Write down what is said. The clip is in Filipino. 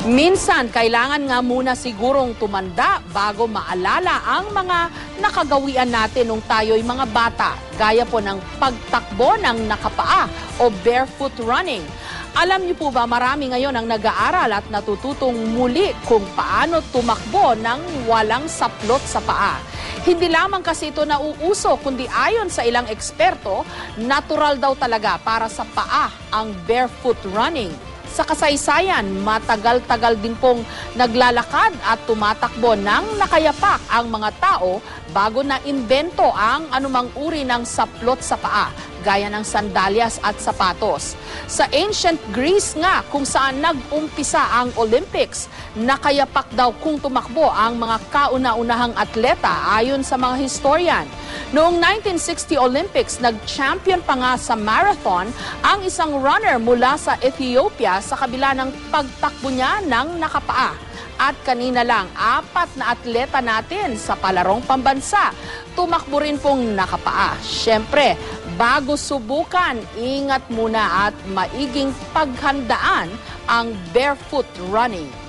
Minsan, kailangan nga muna sigurong tumanda bago maalala ang mga nakagawian natin nung tayo'y mga bata, gaya po ng pagtakbo ng nakapaa o barefoot running. Alam niyo po ba, marami ngayon ang nag-aaral at natututong muli kung paano tumakbo ng walang saplot sa paa. Hindi lamang kasi ito nauuso, kundi ayon sa ilang eksperto, natural daw talaga para sa paa ang barefoot running. Sa kasaysayan, matagal-tagal din pong naglalakad at tumatakbo ng nakayapak ang mga tao bago na imbento ang anumang uri ng saplot sa paa, gaya ng sandalyas at sapatos. Sa ancient Greece nga, kung saan nag-umpisa ang Olympics, nakayapak daw kung tumakbo ang mga kauna-unahang atleta ayon sa mga historian. Noong 1960 Olympics, nag-champion pa nga sa marathon ang isang runner mula sa Ethiopia sa kabila ng pagtakbo niya ng nakapaa. At kanina lang, 4 na atleta natin sa palarong pambansa tumakbo rin pong nakapaa. Siyempre, bago subukan, ingat muna at maiging paghandaan ang barefoot running.